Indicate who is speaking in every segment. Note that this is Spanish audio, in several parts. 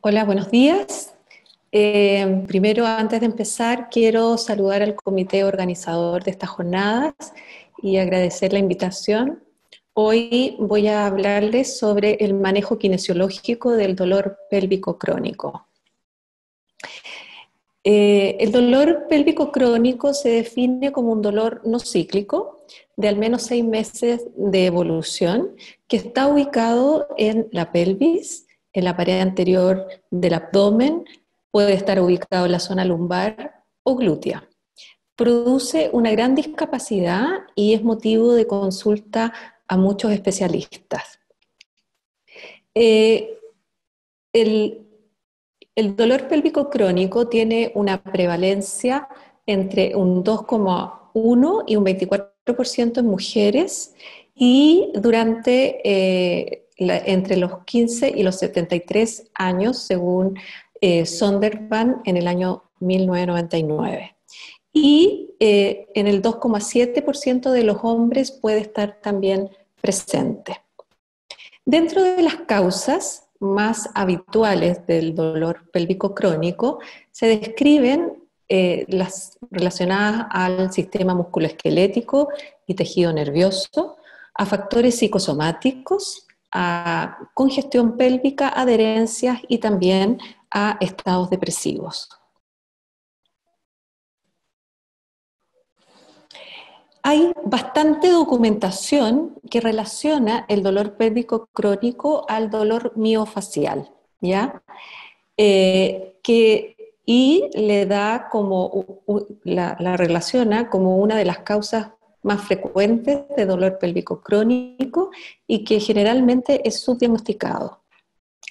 Speaker 1: Hola, buenos días. Primero, antes de empezar, quiero saludar al comité organizador de estas jornadas y agradecer la invitación. Hoy voy a hablarles sobre el manejo kinesiológico del dolor pélvico crónico. El dolor pélvico crónico se define como un dolor no cíclico de al menos 6 meses de evolución que está ubicado en la pelvis, en la pared anterior del abdomen, puede estar ubicado en la zona lumbar o glútea. Produce una gran discapacidad y es motivo de consulta a muchos especialistas. El El dolor pélvico crónico tiene una prevalencia entre un 2,1 y un 24% en mujeres y entre los 15 y los 73 años, según Sondervan en el año 1999. Y en el 2,7% de los hombres puede estar también presente. Dentro de las causas más habituales del dolor pélvico crónico se describen las relacionadas al sistema musculoesquelético y tejido nervioso, a factores psicosomáticos, a congestión pélvica, adherencias y también a estados depresivos. Hay bastante documentación que relaciona el dolor pélvico crónico al dolor miofacial, ¿ya? Y le da la relaciona como una de las causas más frecuentes de dolor pélvico crónico y que generalmente es subdiagnosticado.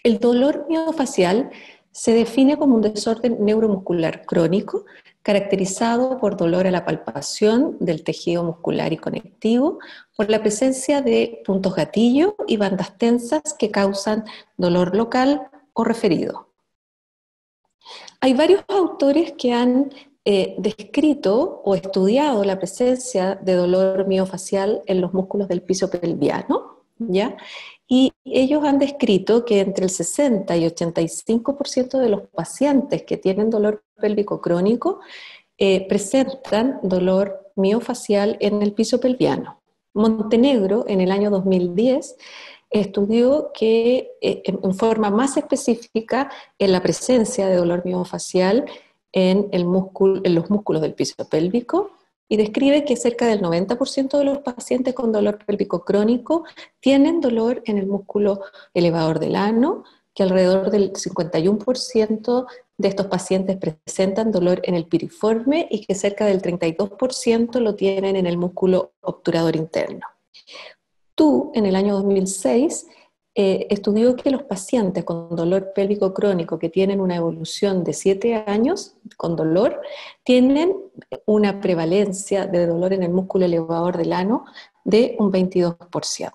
Speaker 1: El dolor miofacial se define como un desorden neuromuscular crónico caracterizado por dolor a la palpación del tejido muscular y conectivo, por la presencia de puntos gatillo y bandas tensas que causan dolor local o referido. Hay varios autores que han descrito o estudiado la presencia de dolor miofacial en los músculos del piso pelviano, ¿ya? Y ellos han descrito que entre el 60 y 85% de los pacientes que tienen dolor pélvico crónico presentan dolor miofacial en el piso pelviano. Montenegro, en el año 2010, estudió que en forma más específica en la presencia de dolor miofacial en los músculos del piso pélvico y describe que cerca del 90% de los pacientes con dolor pélvico crónico tienen dolor en el músculo elevador del ano, que alrededor del 51% de estos pacientes presentan dolor en el piriforme y que cerca del 32% lo tienen en el músculo obturador interno. Tu, en el año 2006, estudió que los pacientes con dolor pélvico crónico que tienen una evolución de 7 años con dolor, tienen una prevalencia de dolor en el músculo elevador del ano de un 22%.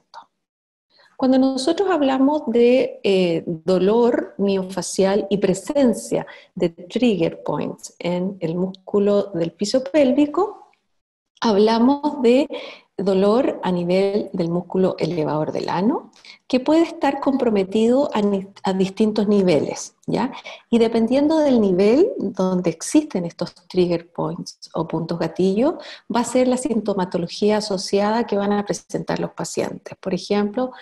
Speaker 1: Cuando nosotros hablamos de dolor miofacial y presencia de trigger points en el músculo del piso pélvico, hablamos de dolor a nivel del músculo elevador del ano, que puede estar comprometido a distintos niveles, ¿ya? Y dependiendo del nivel donde existen estos trigger points o puntos gatillo, va a ser la sintomatología asociada que van a presentar los pacientes. Por ejemplo,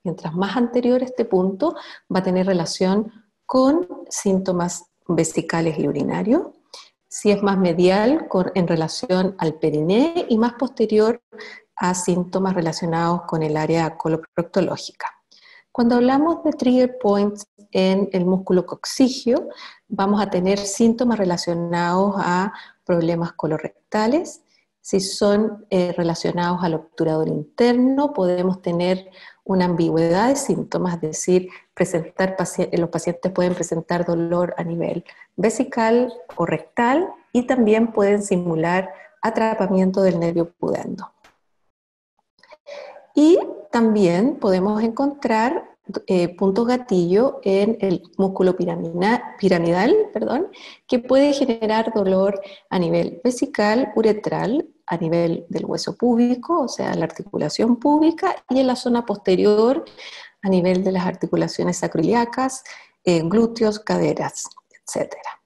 Speaker 1: mientras más anterior este punto, va a tener relación con síntomas vesicales y urinarios. Si es más medial, en relación al periné, y más posterior a síntomas relacionados con el área coloproctológica. Cuando hablamos de trigger points en el músculo coccígeo, vamos a tener síntomas relacionados a problemas colorectales. Si son relacionados al obturador interno, podemos tener una ambigüedad de síntomas, es decir, los pacientes pueden presentar dolor a nivel vesical o rectal y también pueden simular atrapamiento del nervio pudendo. Y también podemos encontrar puntos gatillo en el músculo piramidal, que puede generar dolor a nivel vesical, uretral, a nivel del hueso púbico, o sea, la articulación púbica, y en la zona posterior, a nivel de las articulaciones sacroiliacas, glúteos, caderas, etcétera.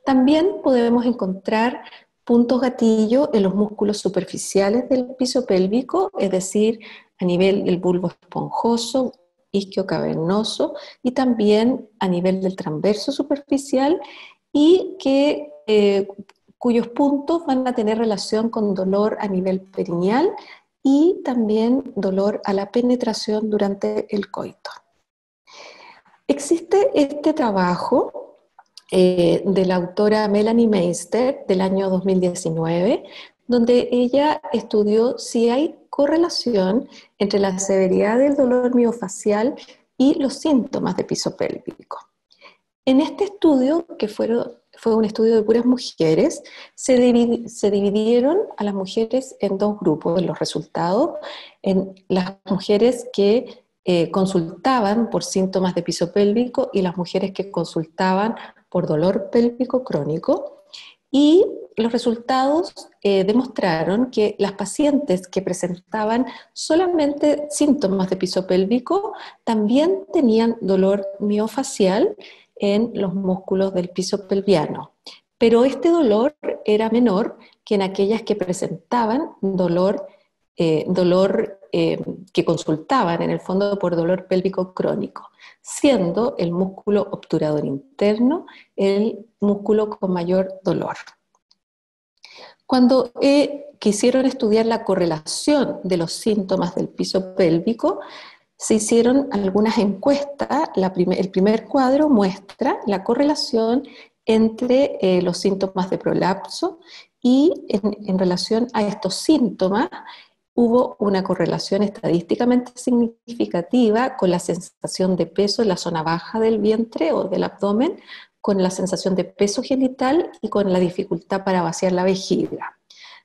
Speaker 1: También podemos encontrar puntos gatillo en los músculos superficiales del piso pélvico, es decir, a nivel del bulbo esponjoso, isquiocavernoso, y también a nivel del transverso superficial, y cuyos puntos van a tener relación con dolor a nivel perineal y también dolor a la penetración durante el coito. Existe este trabajo de la autora Melanie Meister del año 2019, donde ella estudió si hay correlación entre la severidad del dolor miofacial y los síntomas de piso pélvico. En este estudio, que fue un estudio de puras mujeres, se dividieron a las mujeres en dos grupos en los resultados, en las mujeres que consultaban por síntomas de piso pélvico y las mujeres que consultaban por dolor pélvico crónico, y los resultados demostraron que las pacientes que presentaban solamente síntomas de piso pélvico también tenían dolor miofacial en los músculos del piso pelviano, pero este dolor era menor que en aquellas que presentaban dolor que consultaban en el fondo por dolor pélvico crónico, siendo el músculo obturador interno el músculo con mayor dolor. Cuando quisieron estudiar la correlación de los síntomas del piso pélvico, se hicieron algunas encuestas. El primer cuadro muestra la correlación entre los síntomas de prolapso y en relación a estos síntomas hubo una correlación estadísticamente significativa con la sensación de peso en la zona baja del vientre o del abdomen, con la sensación de peso genital y con la dificultad para vaciar la vejiga.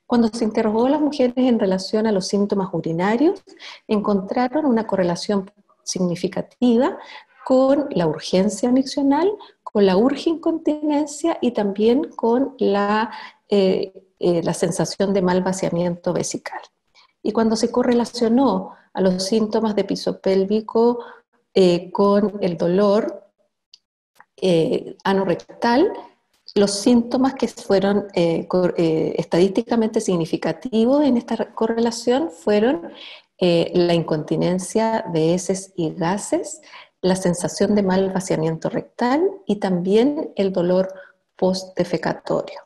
Speaker 1: Cuando se interrogó a las mujeres en relación a los síntomas urinarios, encontraron una correlación significativa con la urgencia miccional, con la urgincontinencia y también con la sensación de mal vaciamiento vesical. Y cuando se correlacionó a los síntomas de piso pélvico con el dolor anorrectal, los síntomas que fueron estadísticamente significativos en esta correlación fueron la incontinencia de heces y gases, la sensación de mal vaciamiento rectal y también el dolor postdefecatorio.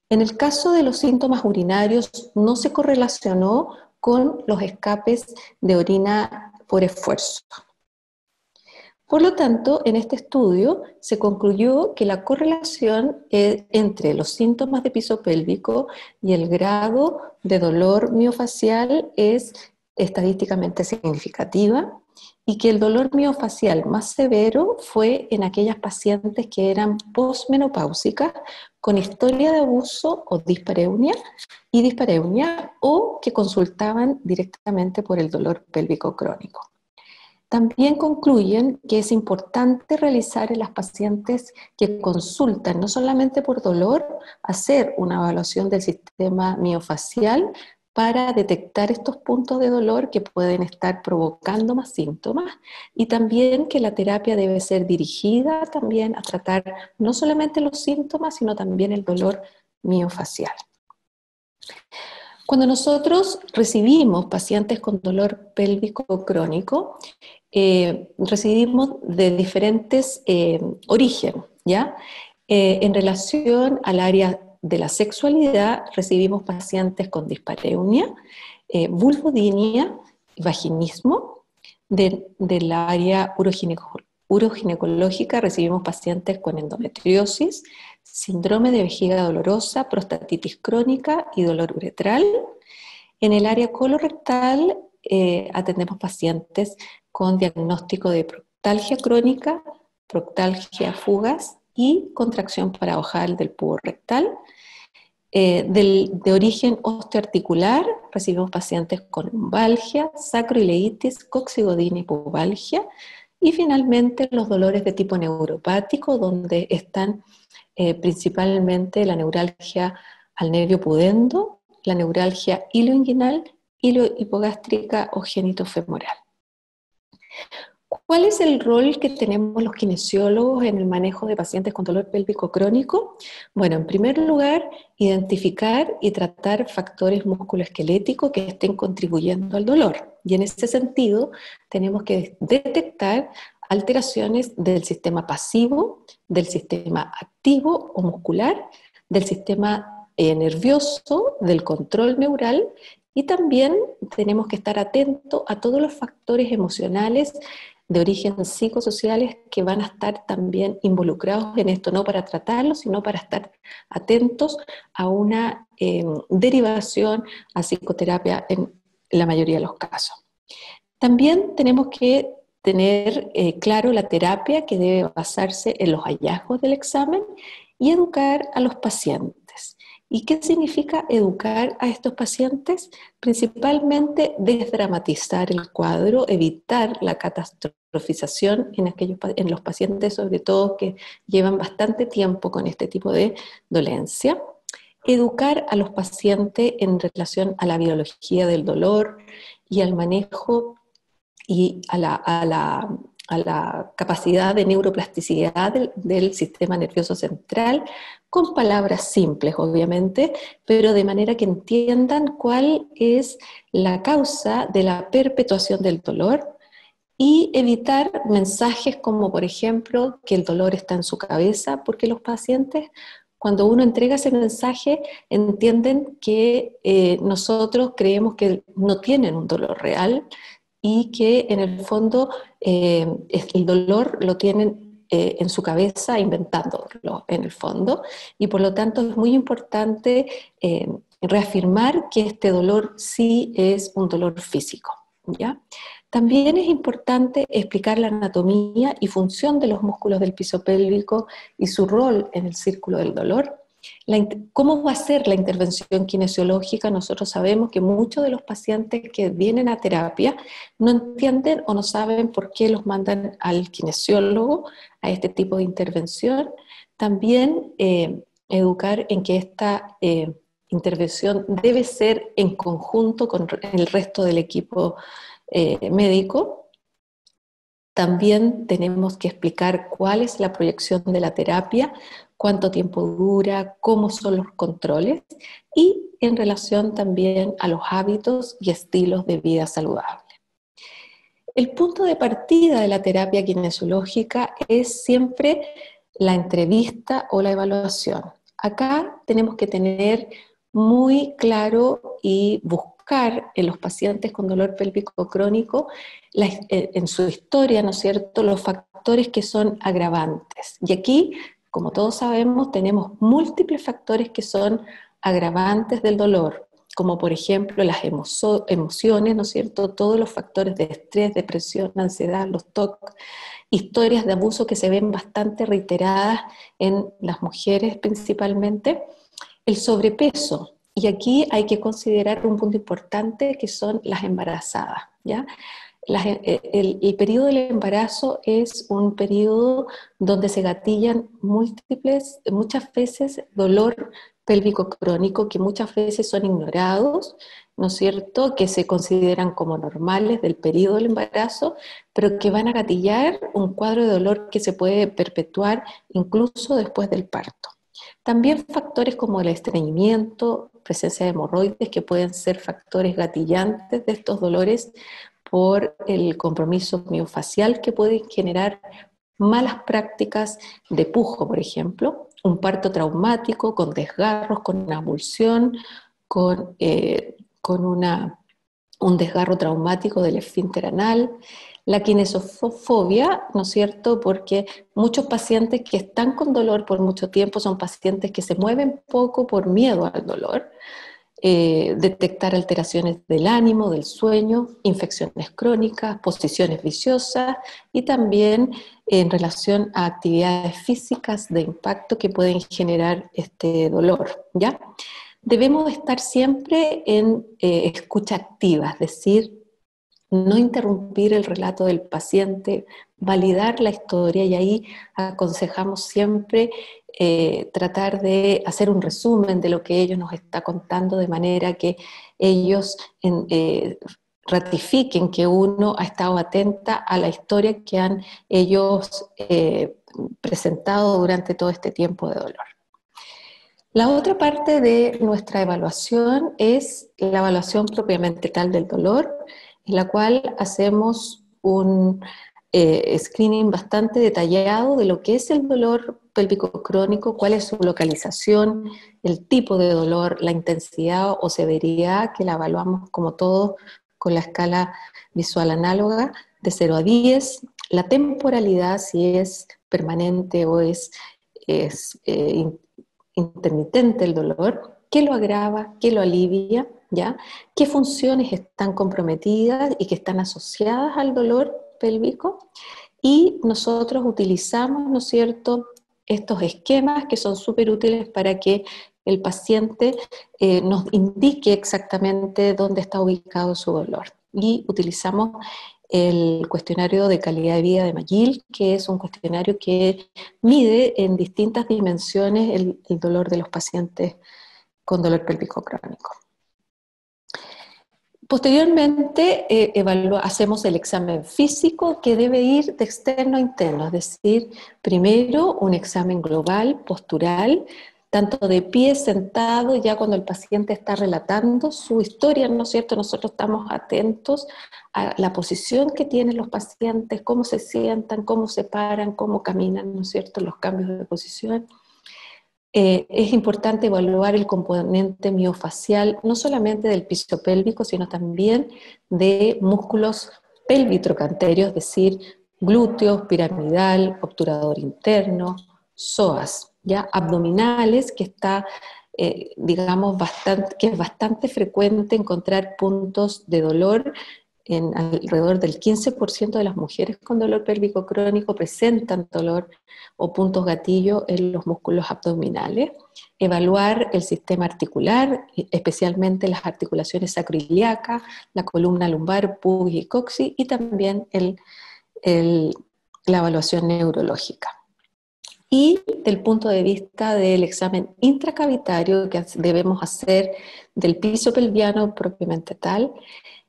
Speaker 1: En el caso de los síntomas urinarios no se correlacionó con los escapes de orina por esfuerzo. Por lo tanto, en este estudio se concluyó que la correlación entre los síntomas de piso pélvico y el grado de dolor miofacial es estadísticamente significativa y que el dolor miofacial más severo fue en aquellas pacientes que eran posmenopáusicas con historia de abuso o dispareunia o que consultaban directamente por el dolor pélvico crónico. También concluyen que es importante realizar en las pacientes que consultan, no solamente por dolor, hacer una evaluación del sistema miofacial para detectar estos puntos de dolor que pueden estar provocando más síntomas, y también que la terapia debe ser dirigida también a tratar no solamente los síntomas, sino también el dolor miofacial. Cuando nosotros recibimos pacientes con dolor pélvico crónico, recibimos de diferentes orígenes, ¿ya? En relación al área de la sexualidad, recibimos pacientes con dispareunia, vulvodinia, vaginismo. Del área uroginecológica recibimos pacientes con endometriosis, síndrome de vejiga dolorosa, prostatitis crónica y dolor uretral. En el área colorectal atendemos pacientes con diagnóstico de proctalgia crónica, proctalgia fugaz y contracción paradojal del pubo rectal. De origen osteoarticular, recibimos pacientes con lumbalgia, sacroileitis, coxigodina y pubalgia. Y finalmente los dolores de tipo neuropático, donde están principalmente la neuralgia al nervio pudendo, la neuralgia ilioinguinal, iliohipogástrica o genitofemoral. ¿Cuál es el rol que tenemos los kinesiólogos en el manejo de pacientes con dolor pélvico crónico? Bueno, en primer lugar, identificar y tratar factores musculoesqueléticos que estén contribuyendo al dolor. Y en ese sentido, tenemos que detectar alteraciones del sistema pasivo, del sistema activo o muscular, del sistema nervioso, del control neural, y también tenemos que estar atentos a todos los factores emocionales de origen psicosociales que van a estar también involucrados en esto, no para tratarlo, sino para estar atentos a una derivación a psicoterapia en la mayoría de los casos. También tenemos que tener claro la terapia que debe basarse en los hallazgos del examen y educar a los pacientes. ¿Y qué significa educar a estos pacientes? Principalmente desdramatizar el cuadro, evitar la catastrofización en los pacientes, sobre todo que llevan bastante tiempo con este tipo de dolencia. Educar a los pacientes en relación a la biología del dolor y al manejo y a la capacidad de neuroplasticidad del sistema nervioso central, con palabras simples, obviamente, pero de manera que entiendan cuál es la causa de la perpetuación del dolor y evitar mensajes como, por ejemplo, que el dolor está en su cabeza, porque los pacientes, cuando uno entrega ese mensaje, entienden que nosotros creemos que no tienen un dolor real y que en el fondo el dolor lo tienen en su cabeza inventándolo en el fondo, y por lo tanto es muy importante reafirmar que este dolor sí es un dolor físico, ¿ya? También es importante explicar la anatomía y función de los músculos del piso pélvico y su rol en el círculo del dolor. ¿Cómo va a ser la intervención kinesiológica? Nosotros sabemos que muchos de los pacientes que vienen a terapia no entienden o no saben por qué los mandan al kinesiólogo a este tipo de intervención. También educar en que esta intervención debe ser en conjunto con el resto del equipo médico. También tenemos que explicar cuál es la proyección de la terapia, cuánto tiempo dura, cómo son los controles y en relación también a los hábitos y estilos de vida saludable. El punto de partida de la terapia kinesiológica es siempre la entrevista o la evaluación. Acá tenemos que tener muy claro y buscar en los pacientes con dolor pélvico crónico, en su historia, ¿no es cierto?, los factores que son agravantes. Y aquí, como todos sabemos, tenemos múltiples factores que son agravantes del dolor, como por ejemplo las emociones, ¿no es cierto?, todos los factores de estrés, depresión, ansiedad, los TOC, historias de abuso que se ven bastante reiteradas en las mujeres principalmente, el sobrepeso. Y aquí hay que considerar un punto importante que son las embarazadas, ¿ya? El periodo del embarazo es un periodo donde se gatillan muchas veces dolor pélvico crónico que muchas veces son ignorados, ¿no es cierto?, que se consideran como normales del periodo del embarazo, pero que van a gatillar un cuadro de dolor que se puede perpetuar incluso después del parto. También factores como el estreñimiento, presencia de hemorroides, que pueden ser factores gatillantes de estos dolores por el compromiso miofacial que pueden generar malas prácticas de pujo, por ejemplo, un parto traumático con desgarros, con una abulsión, con un desgarro traumático del esfínter anal, la kinesofobia, ¿no es cierto?, porque muchos pacientes que están con dolor por mucho tiempo son pacientes que se mueven poco por miedo al dolor, detectar alteraciones del ánimo, del sueño, infecciones crónicas, posiciones viciosas y también en relación a actividades físicas de impacto que pueden generar este dolor, ¿ya? Debemos estar siempre en escucha activa, es decir, no interrumpir el relato del paciente, validar la historia, y ahí aconsejamos siempre tratar de hacer un resumen de lo que ellos nos está contando, de manera que ellos ratifiquen que uno ha estado atenta a la historia que han ellos presentado durante todo este tiempo de dolor. La otra parte de nuestra evaluación es la evaluación propiamente tal del dolor, en la cual hacemos un screening bastante detallado de lo que es el dolor pélvico crónico, cuál es su localización, el tipo de dolor, la intensidad o severidad, que la evaluamos como todo con la escala visual análoga de 0 a 10, la temporalidad, si es permanente o es intermitente el dolor, qué lo agrava, qué lo alivia, ¿ya? ¿Qué funciones están comprometidas y que están asociadas al dolor pélvico? Y nosotros utilizamos, ¿no es cierto?, estos esquemas que son súper útiles para que el paciente nos indique exactamente dónde está ubicado su dolor. Y utilizamos el cuestionario de calidad de vida de McGill, que es un cuestionario que mide en distintas dimensiones el dolor de los pacientes con dolor pélvico crónico. Posteriormente hacemos el examen físico, que debe ir de externo a interno, es decir, primero un examen global, postural, tanto de pie, sentado, ya cuando el paciente está relatando su historia, ¿no es cierto? Nosotros estamos atentos a la posición que tienen los pacientes, cómo se sientan, cómo se paran, cómo caminan, ¿no es cierto?, los cambios de posición. Es importante evaluar el componente miofacial, no solamente del piso pélvico, sino también de músculos pelvitrocanterios, es decir, glúteos, piramidal, obturador interno, psoas, ¿ya? Abdominales, que está, digamos, que es bastante frecuente encontrar puntos de dolor. En alrededor del 15% de las mujeres con dolor pélvico crónico presentan dolor o puntos gatillo en los músculos abdominales. Evaluar el sistema articular, especialmente las articulaciones sacroiliacas, la columna lumbar, pubis y coxis, y también la evaluación neurológica. Y del punto de vista del examen intracavitario que debemos hacer del piso pelviano propiamente tal,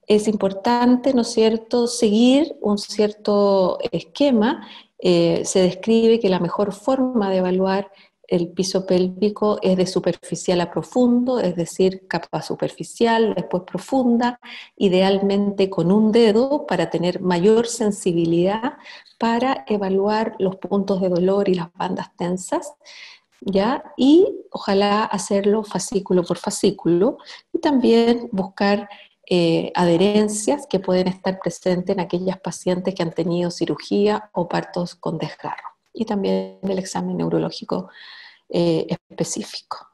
Speaker 1: es importante, ¿no es cierto?, seguir un cierto esquema. Se describe que la mejor forma de evaluar el piso pélvico es de superficial a profundo, es decir, capa superficial, después profunda, idealmente con un dedo para tener mayor sensibilidad para evaluar los puntos de dolor y las bandas tensas, ¿ya? Y ojalá hacerlo fascículo por fascículo, y también buscar adherencias que pueden estar presentes en aquellas pacientes que han tenido cirugía o partos con desgarro, y también el examen neurológico específico.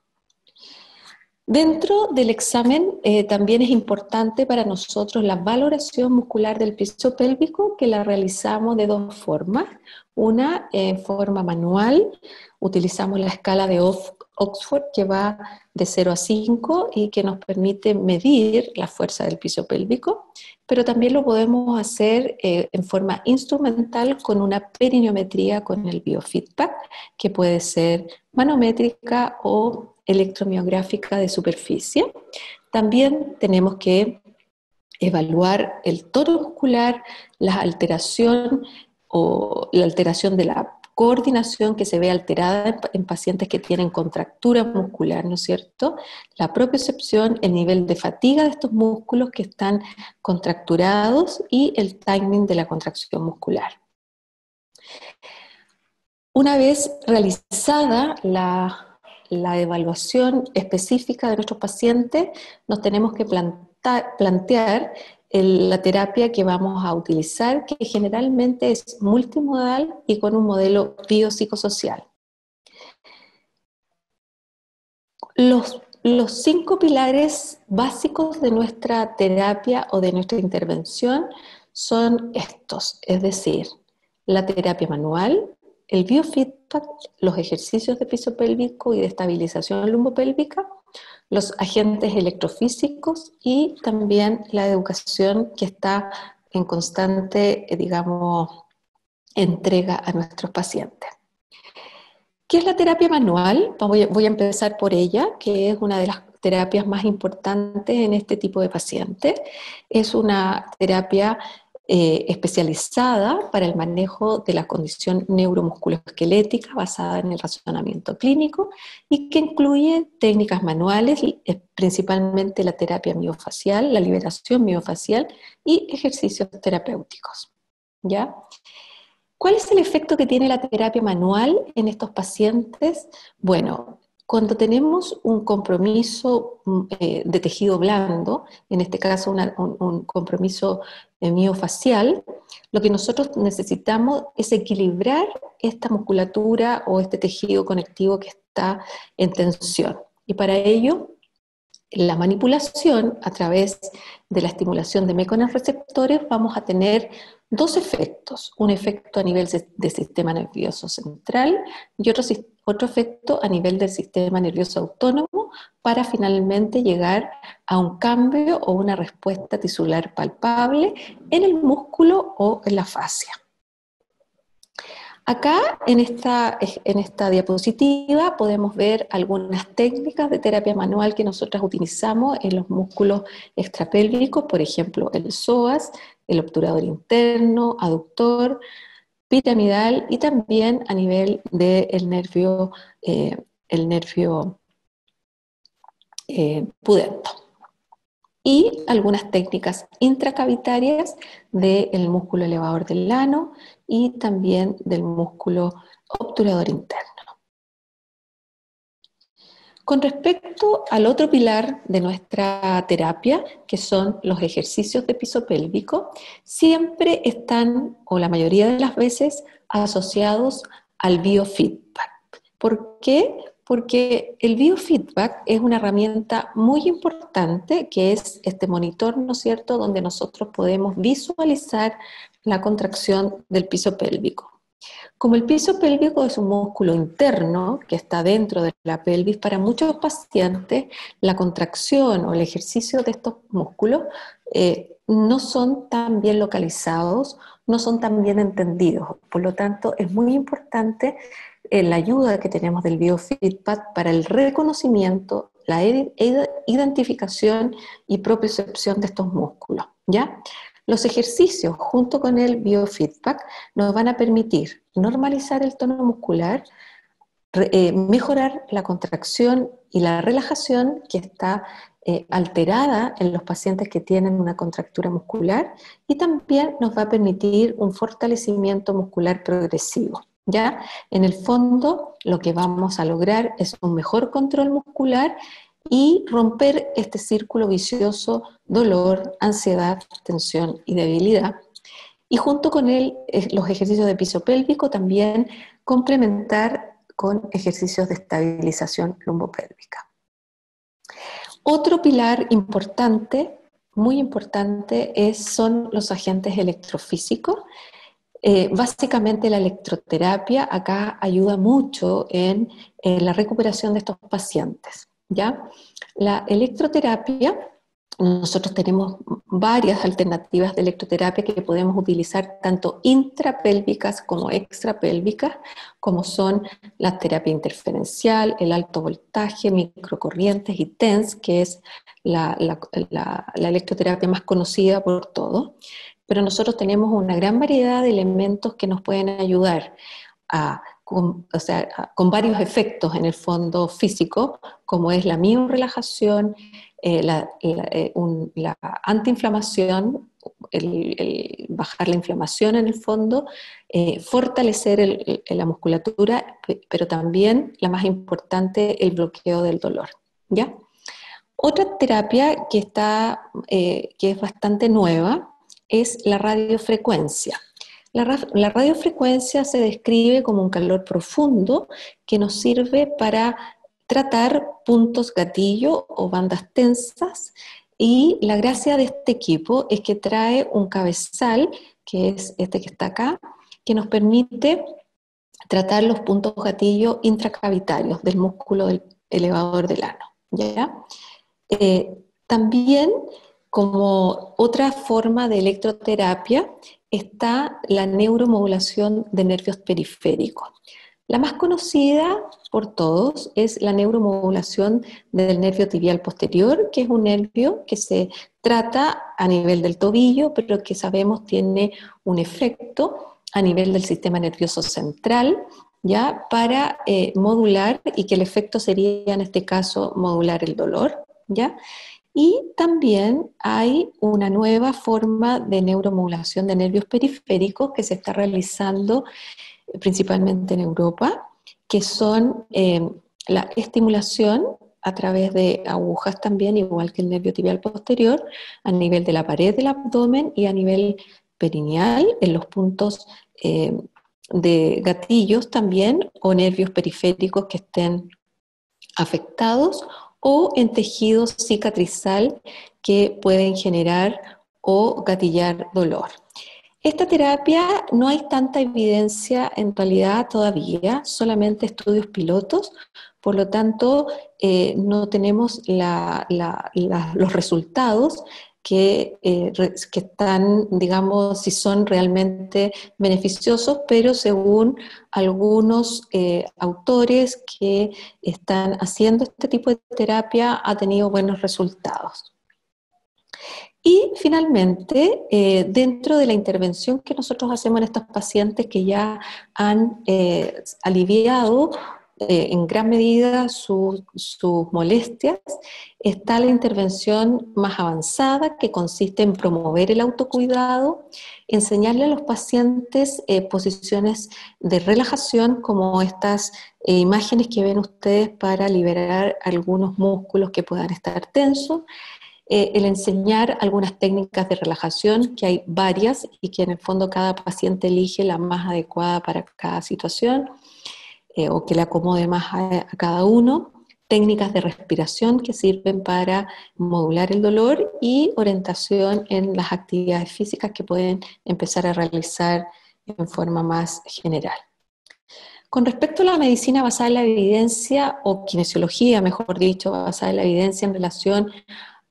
Speaker 1: Dentro del examen también es importante para nosotros la valoración muscular del piso pélvico, que la realizamos de dos formas. Una en forma manual, utilizamos la escala de Oxford, que va de 0 a 5 y que nos permite medir la fuerza del piso pélvico, pero también lo podemos hacer en forma instrumental con una perineometría con el biofeedback, que puede ser manométrica o electromiográfica de superficie. También tenemos que evaluar el tono muscular, la alteración o la alteración de la coordinación que se ve alterada en pacientes que tienen contractura muscular, ¿no es cierto? La propiocepción, el nivel de fatiga de estos músculos que están contracturados y el timing de la contracción muscular. Una vez realizada la evaluación específica de nuestros pacientes, nos tenemos que plantear la terapia que vamos a utilizar, que generalmente es multimodal y con un modelo biopsicosocial. Los 5 pilares básicos de nuestra terapia o de nuestra intervención son estos, es decir, la terapia manual, el biofeedback, los ejercicios de piso pélvico y de estabilización lumbopélvica, los agentes electrofísicos y también la educación que está en constante, digamos, entrega a nuestros pacientes. ¿Qué es la terapia manual? Voy a empezar por ella, que es una de las terapias más importantes en este tipo de pacientes. Es una terapia especializada para el manejo de la condición neuromusculoesquelética basada en el razonamiento clínico y que incluye técnicas manuales, principalmente la terapia miofacial, la liberación miofacial y ejercicios terapéuticos. ¿Ya? ¿Cuál es el efecto que tiene la terapia manual en estos pacientes? Bueno, cuando tenemos un compromiso de tejido blando, en este caso un compromiso miofacial, lo que nosotros necesitamos es equilibrar esta musculatura o este tejido conectivo que está en tensión. Y para ello, la manipulación a través de la estimulación de mecanorreceptores vamos a tener dos efectos, un efecto a nivel de sistema nervioso central y otro efecto a nivel del sistema nervioso autónomo para finalmente llegar a un cambio o una respuesta tisular palpable en el músculo o en la fascia. Acá, en esta diapositiva, podemos ver algunas técnicas de terapia manual que nosotras utilizamos en los músculos extrapélvicos, por ejemplo, el psoas, el obturador interno, aductor, piramidal y también a nivel del nervio, pudendo. Y algunas técnicas intracavitarias del músculo elevador del ano y también del músculo obturador interno. Con respecto al otro pilar de nuestra terapia, que son los ejercicios de piso pélvico, siempre están, o la mayoría de las veces, asociados al biofeedback. ¿Por qué? Porque el biofeedback es una herramienta muy importante, que es este monitor, ¿no es cierto?, donde nosotros podemos visualizar la contracción del piso pélvico. Como el piso pélvico es un músculo interno que está dentro de la pelvis, para muchos pacientes la contracción o el ejercicio de estos músculos no son tan bien localizados, no son tan bien entendidos. Por lo tanto, es muy importante la ayuda que tenemos del biofeedback para el reconocimiento, la identificación y propiocepción de estos músculos, ¿ya? Los ejercicios junto con el biofeedback nos van a permitir normalizar el tono muscular, mejorar la contracción y la relajación que está alterada en los pacientes que tienen una contractura muscular, y también nos va a permitir un fortalecimiento muscular progresivo. ¿Ya? En el fondo, lo que vamos a lograr es un mejor control muscular y romper este círculo vicioso: dolor, ansiedad, tensión y debilidad. Y junto con los ejercicios de piso pélvico, también complementar con ejercicios de estabilización lumbopélvica. Otro pilar importante, muy importante, son los agentes electrofísicos. Básicamente la electroterapia acá ayuda mucho en la recuperación de estos pacientes, ¿ya? La electroterapia, nosotros tenemos varias alternativas de electroterapia que podemos utilizar, tanto intrapélvicas como extrapélvicas, como son la terapia interferencial, el alto voltaje, microcorrientes y TENS, que es la electroterapia más conocida por todos. Pero nosotros tenemos una gran variedad de elementos que nos pueden ayudar con varios efectos en el fondo físico, como es la miorelajación, la antiinflamación, el bajar la inflamación en el fondo, fortalecer la musculatura, pero también, la más importante, el bloqueo del dolor, ¿ya? Otra terapia que es bastante nueva es la radiofrecuencia. La radiofrecuencia se describe como un calor profundo que nos sirve para tratar puntos gatillo o bandas tensas, y la gracia de este equipo es que trae un cabezal, que es este que está acá, que nos permite tratar los puntos gatillo intracavitarios del músculo del elevador del ano, ¿ya? También, como otra forma de electroterapia, está la neuromodulación de nervios periféricos. La más conocida por todos es la neuromodulación del nervio tibial posterior, que es un nervio que se trata a nivel del tobillo, pero que sabemos tiene un efecto a nivel del sistema nervioso central, ¿ya? Para modular, y que el efecto sería en este caso modular el dolor, ¿ya? Y también hay una nueva forma de neuromodulación de nervios periféricos que se está realizando principalmente en Europa, que son la estimulación a través de agujas también, igual que el nervio tibial posterior, a nivel de la pared del abdomen y a nivel perineal, en los puntos de gatillos también, o nervios periféricos que estén afectados, o en tejido cicatrizal que pueden generar o gatillar dolor. Esta terapia no hay tanta evidencia en realidad todavía, solamente estudios pilotos, por lo tanto no tenemos los resultados que están, digamos, si son realmente beneficiosos, pero según algunos autores que están haciendo este tipo de terapia ha tenido buenos resultados. Y finalmente, dentro de la intervención que nosotros hacemos en estos pacientes que ya han aliviado en gran medida sus molestias, está la intervención más avanzada, que consiste en promover el autocuidado, enseñarle a los pacientes posiciones de relajación, como estas imágenes que ven ustedes para liberar algunos músculos que puedan estar tensos, el enseñar algunas técnicas de relajación, que hay varias y que en el fondo cada paciente elige la más adecuada para cada situación, o que le acomode más a cada uno, técnicas de respiración que sirven para modular el dolor, y orientación en las actividades físicas que pueden empezar a realizar en forma más general. Con respecto a la medicina basada en la evidencia, o kinesiología, mejor dicho, basada en la evidencia en relación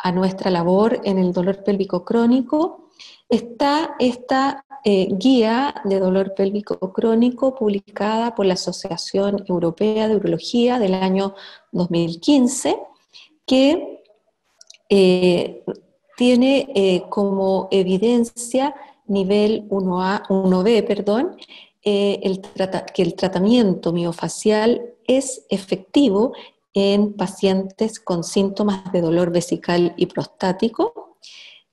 Speaker 1: a nuestra labor en el dolor pélvico crónico, está esta guía de dolor pélvico crónico publicada por la Asociación Europea de Urología del año 2015, que tiene como evidencia nivel 1A, 1B, perdón, que el tratamiento miofacial es efectivo en pacientes con síntomas de dolor vesical y prostático,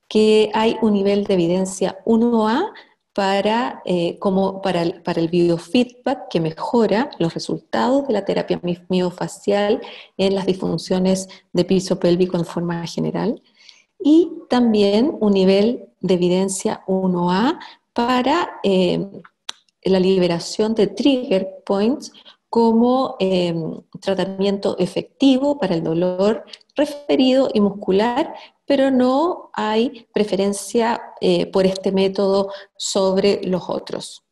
Speaker 1: que hay un nivel de evidencia 1A para el biofeedback, que mejora los resultados de la terapia miofacial en las disfunciones de piso pélvico en forma general, y también un nivel de evidencia 1A para la liberación de trigger points como tratamiento efectivo para el dolor referido y muscular, pero no hay preferencia por este método sobre los otros.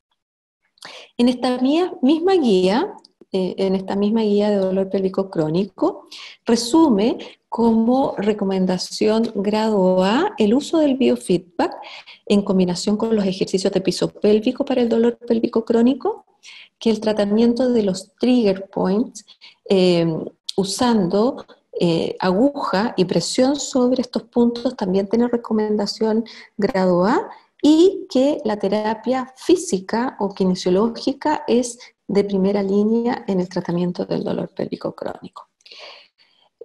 Speaker 1: En esta misma guía, de dolor pélvico crónico, resume como recomendación grado A el uso del biofeedback en combinación con los ejercicios de piso pélvico para el dolor pélvico crónico, que el tratamiento de los trigger points usando aguja y presión sobre estos puntos también tiene recomendación grado A, y que la terapia física o kinesiológica es de primera línea en el tratamiento del dolor pélvico crónico.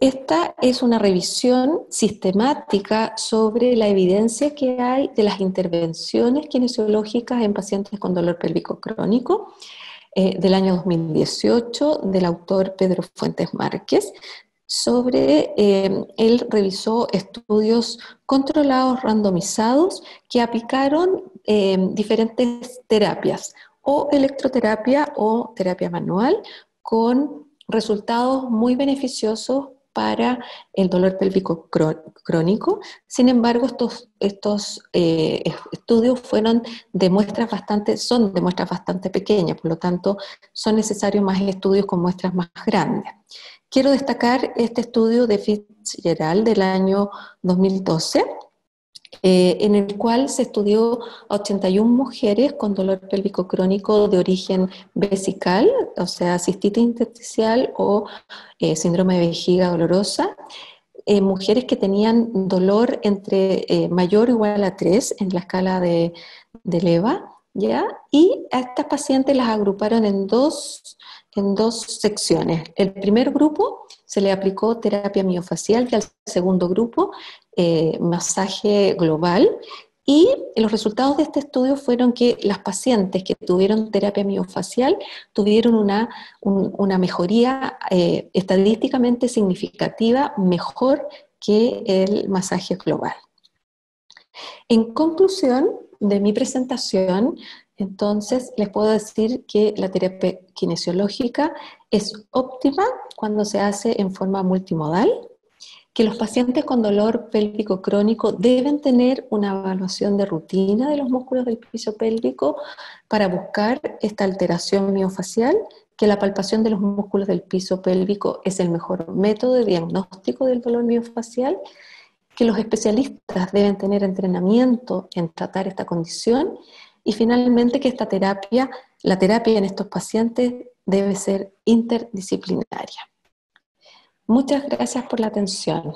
Speaker 1: Esta es una revisión sistemática sobre la evidencia que hay de las intervenciones kinesiológicas en pacientes con dolor pélvico crónico, del año 2018, del autor Pedro Fuentes Márquez. Él revisó estudios controlados randomizados que aplicaron diferentes terapias, o electroterapia o terapia manual, con resultados muy beneficiosos para el dolor pélvico crónico. Sin embargo, estos estudios son de muestras bastante pequeñas, por lo tanto son necesarios más estudios con muestras más grandes. Quiero destacar este estudio de Fitzgerald del año 2012, en el cual se estudió a 81 mujeres con dolor pélvico crónico de origen vesical, o sea, cistitis intersticial o síndrome de vejiga dolorosa, mujeres que tenían dolor entre mayor o igual a 3 en la escala de Leva, ¿ya? Y a estas pacientes las agruparon en dos secciones. El primer grupo se le aplicó terapia miofacial y al segundo grupo masaje global. Y los resultados de este estudio fueron que las pacientes que tuvieron terapia miofacial tuvieron una mejoría estadísticamente significativa, mejor que el masaje global. En conclusión de mi presentación, entonces les puedo decir que la terapia kinesiológica es óptima cuando se hace en forma multimodal, que los pacientes con dolor pélvico crónico deben tener una evaluación de rutina de los músculos del piso pélvico para buscar esta alteración miofacial, que la palpación de los músculos del piso pélvico es el mejor método de diagnóstico del dolor miofacial, que los especialistas deben tener entrenamiento en tratar esta condición y finalmente que la terapia en estos pacientes debe ser interdisciplinaria. Muchas gracias por la atención.